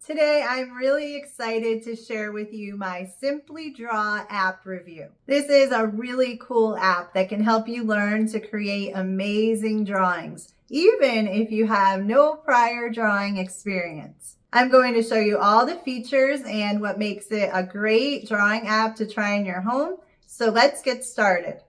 Today, I'm really excited to share with you my Simply Draw app review. This is a really cool app that can help you learn to create amazing drawings, even if you have no prior drawing experience. I'm going to show you all the features and what makes it a great drawing app to try in your home. So let's get started.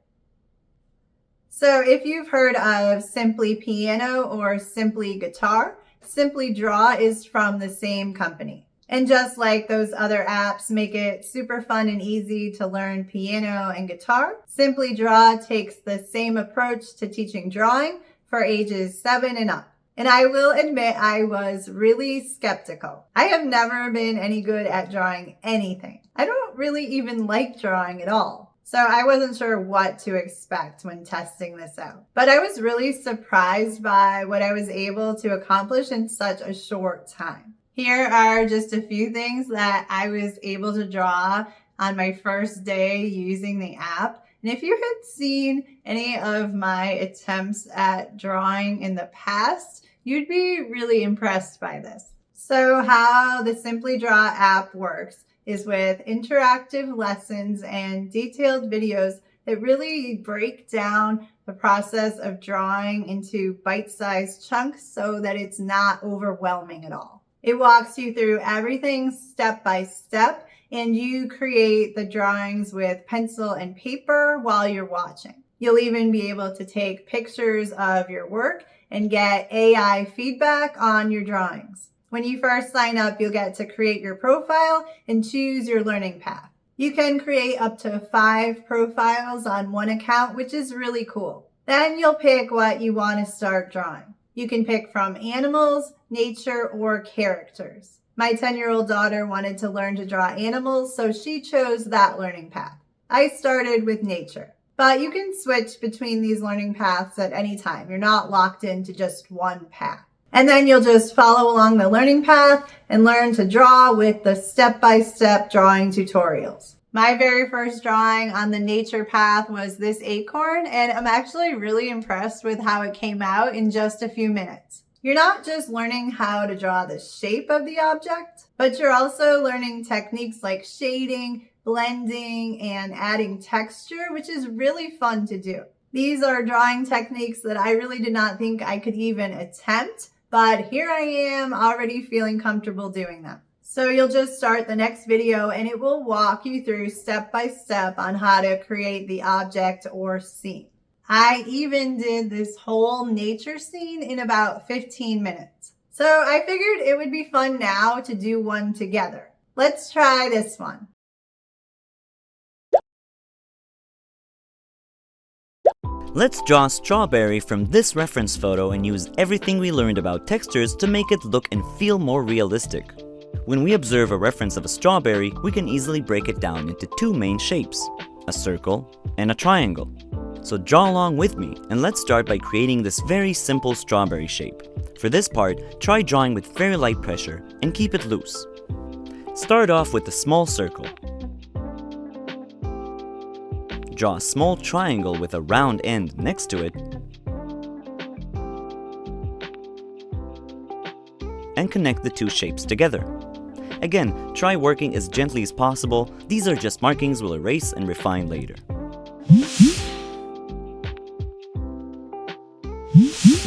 So if you've heard of Simply Piano or Simply Guitar, Simply Draw is from the same company. And just like those other apps make it super fun and easy to learn piano and guitar, Simply Draw takes the same approach to teaching drawing for ages 7 and up. And I will admit I was really skeptical. I have never been any good at drawing anything. I don't really even like drawing at all. So I wasn't sure what to expect when testing this out. But I was really surprised by what I was able to accomplish in such a short time. Here are just a few things that I was able to draw on my first day using the app. And if you had seen any of my attempts at drawing in the past, you'd be really impressed by this. So how the Simply Draw app works is with interactive lessons and detailed videos that really break down the process of drawing into bite-sized chunks so that it's not overwhelming at all. It walks you through everything step by step, and you create the drawings with pencil and paper while you're watching. You'll even be able to take pictures of your work and get AI feedback on your drawings. When you first sign up, you'll get to create your profile and choose your learning path. You can create up to 5 profiles on one account, which is really cool. Then you'll pick what you want to start drawing. You can pick from animals, nature, or characters. My 10-year-old daughter wanted to learn to draw animals, so she chose that learning path. I started with nature. But you can switch between these learning paths at any time. You're not locked into just one path. And then you'll just follow along the learning path and learn to draw with the step-by-step drawing tutorials. My very first drawing on the nature path was this acorn, and I'm actually really impressed with how it came out in just a few minutes. You're not just learning how to draw the shape of the object, but you're also learning techniques like shading, blending, and adding texture, which is really fun to do. These are drawing techniques that I really did not think I could even attempt, but here I am already feeling comfortable doing them. So you'll just start the next video and it will walk you through step by step on how to create the object or scene. I even did this whole nature scene in about 15 minutes. So I figured it would be fun now to do one together. Let's try this one. Let's draw a strawberry from this reference photo and use everything we learned about textures to make it look and feel more realistic. When we observe a reference of a strawberry, we can easily break it down into 2 main shapes, a circle and a triangle. So draw along with me and let's start by creating this very simple strawberry shape. For this part, try drawing with very light pressure and keep it loose. Start off with a small circle. Draw a small triangle with a round end next to it and connect the 2 shapes together. Again, try working as gently as possible. These are just markings we'll erase and refine later.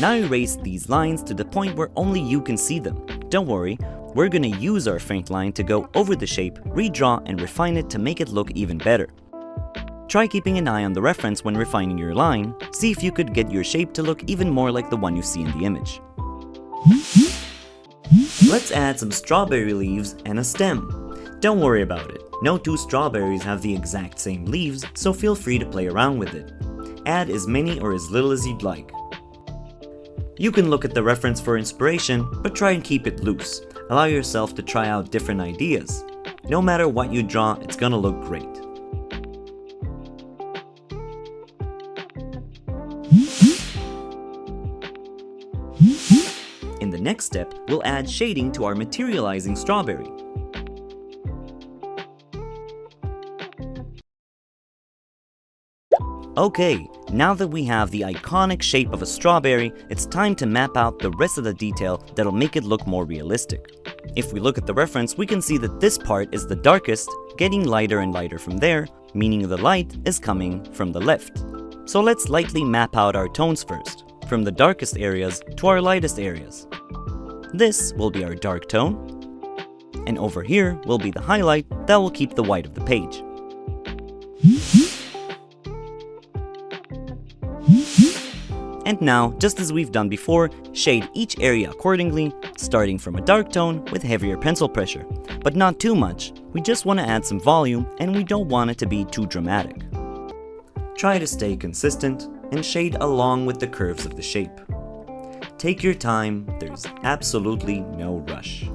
Now erase these lines to the point where only you can see them. Don't worry, we're gonna use our faint line to go over the shape, redraw and refine it to make it look even better. Try keeping an eye on the reference when refining your line. See if you could get your shape to look even more like the one you see in the image. Let's add some strawberry leaves and a stem. Don't worry about it. No 2 strawberries have the exact same leaves, so feel free to play around with it. Add as many or as little as you'd like. You can look at the reference for inspiration, but try and keep it loose. Allow yourself to try out different ideas. No matter what you draw, it's gonna look great. In the next step, we'll add shading to our materializing strawberry. Okay, now that we have the iconic shape of a strawberry, it's time to map out the rest of the detail that'll make it look more realistic. If we look at the reference, we can see that this part is the darkest, getting lighter and lighter from there, meaning the light is coming from the left. So let's lightly map out our tones first, from the darkest areas to our lightest areas. This will be our dark tone, and over here will be the highlight that will keep the white of the page. And now, just as we've done before, shade each area accordingly, starting from a dark tone with heavier pencil pressure. But not too much, we just want to add some volume and we don't want it to be too dramatic. Try to stay consistent and shade along with the curves of the shape. Take your time, there's absolutely no rush.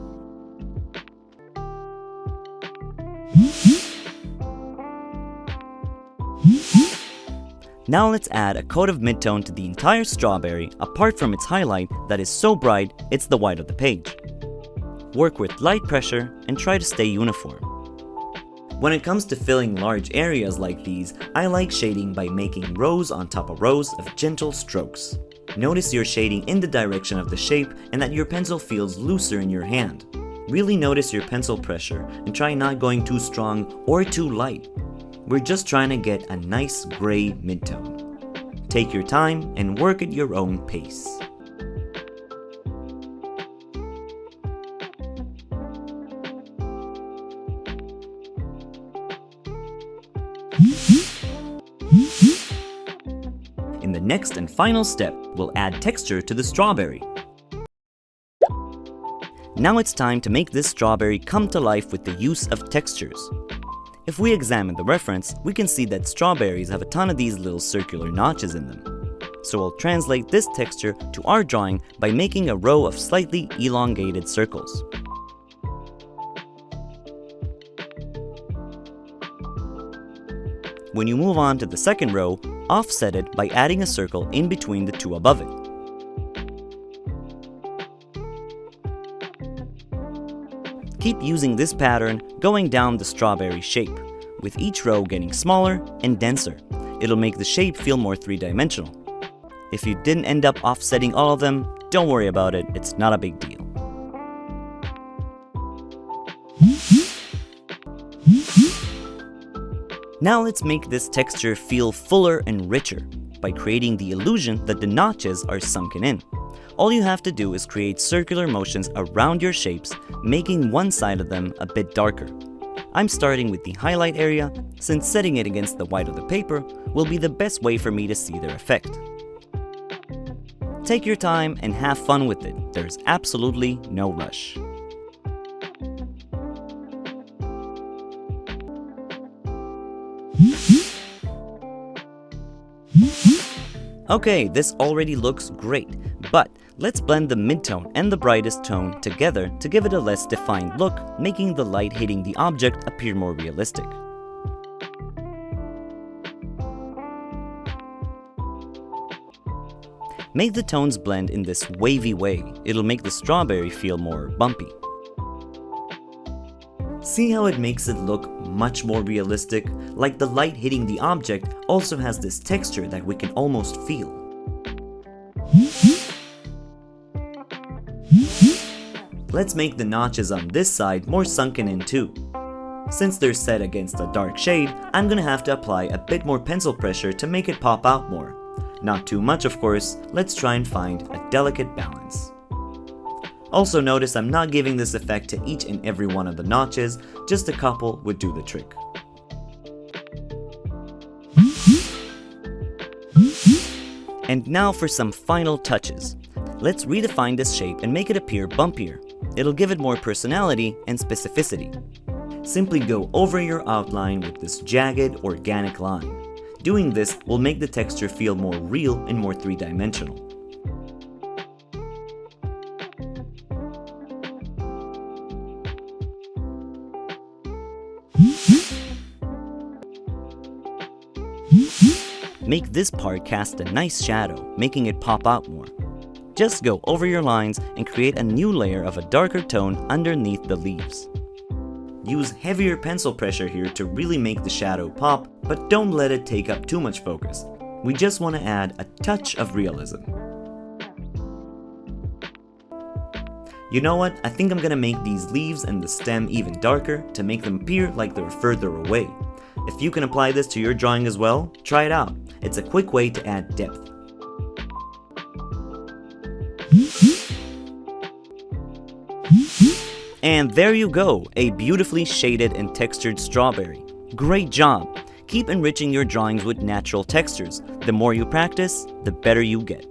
Now let's add a coat of midtone to the entire strawberry apart from its highlight that is so bright it's the white of the page. Work with light pressure and try to stay uniform. When it comes to filling large areas like these, I like shading by making rows on top of rows of gentle strokes. Notice you're shading in the direction of the shape and that your pencil feels looser in your hand. Really notice your pencil pressure and try not going too strong or too light. We're just trying to get a nice gray midtone. Take your time and work at your own pace. In the next and final step, we'll add texture to the strawberry. Now it's time to make this strawberry come to life with the use of textures. If we examine the reference, we can see that strawberries have a ton of these little circular notches in them. So we'll translate this texture to our drawing by making a row of slightly elongated circles. When you move on to the second row, offset it by adding a circle in between the two above it. Keep using this pattern going down the strawberry shape, with each row getting smaller and denser. It'll make the shape feel more three-dimensional. If you didn't end up offsetting all of them, don't worry about it, it's not a big deal. Now let's make this texture feel fuller and richer by creating the illusion that the notches are sunken in. All you have to do is create circular motions around your shapes, making one side of them a bit darker. I'm starting with the highlight area, since setting it against the white of the paper will be the best way for me to see their effect. Take your time and have fun with it, there's absolutely no rush. Okay, this already looks great, but let's blend the midtone and the brightest tone together to give it a less defined look, making the light hitting the object appear more realistic. Make the tones blend in this wavy way, it'll make the strawberry feel more bumpy. See how it makes it look much more realistic, like the light hitting the object also has this texture that we can almost feel. Let's make the notches on this side more sunken in too. Since they're set against a dark shade, I'm gonna have to apply a bit more pencil pressure to make it pop out more. Not too much of course, let's try and find a delicate balance. Also notice I'm not giving this effect to each and every one of the notches, just a couple would do the trick. And now for some final touches. Let's redefine this shape and make it appear bumpier. It'll give it more personality and specificity. Simply go over your outline with this jagged, organic line. Doing this will make the texture feel more real and more three-dimensional. Make this part cast a nice shadow, making it pop out more. Just go over your lines and create a new layer of a darker tone underneath the leaves. Use heavier pencil pressure here to really make the shadow pop, but don't let it take up too much focus. We just want to add a touch of realism. You know what? I think I'm gonna make these leaves and the stem even darker to make them appear like they're further away. If you can apply this to your drawing as well, try it out. It's a quick way to add depth. And there you go, a beautifully shaded and textured strawberry. Great job! Keep enriching your drawings with natural textures. The more you practice, the better you get.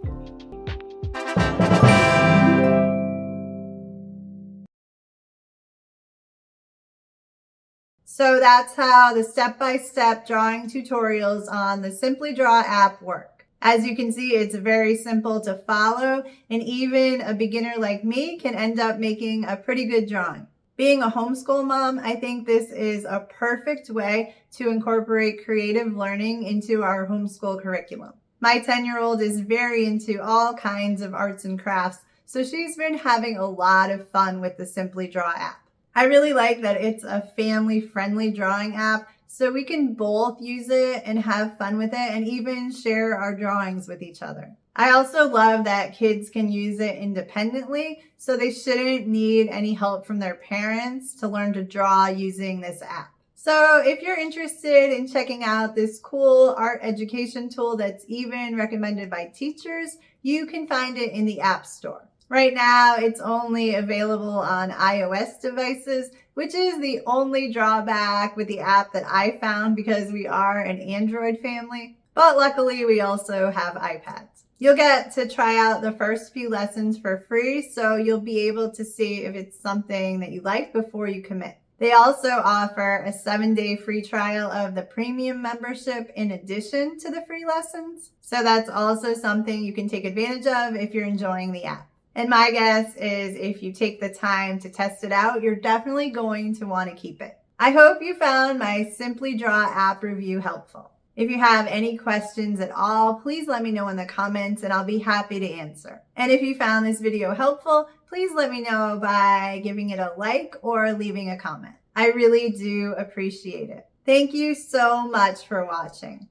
So that's how the step-by-step drawing tutorials on the Simply Draw app work. As you can see, it's very simple to follow, and even a beginner like me can end up making a pretty good drawing. Being a homeschool mom, I think this is a perfect way to incorporate creative learning into our homeschool curriculum. My 10-year-old is very into all kinds of arts and crafts, so she's been having a lot of fun with the Simply Draw app. I really like that it's a family-friendly drawing app, so we can both use it and have fun with it and even share our drawings with each other. I also love that kids can use it independently, so they shouldn't need any help from their parents to learn to draw using this app. So if you're interested in checking out this cool art education tool that's even recommended by teachers, you can find it in the App Store. Right now, it's only available on iOS devices, which is the only drawback with the app that I found because we are an Android family. But luckily, we also have iPads. You'll get to try out the first few lessons for free, so you'll be able to see if it's something that you like before you commit. They also offer a 7-day free trial of the premium membership in addition to the free lessons. So that's also something you can take advantage of if you're enjoying the app. And my guess is if you take the time to test it out, you're definitely going to want to keep it. I hope you found my Simply Draw app review helpful. If you have any questions at all, please let me know in the comments and I'll be happy to answer. And if you found this video helpful, please let me know by giving it a like or leaving a comment. I really do appreciate it. Thank you so much for watching.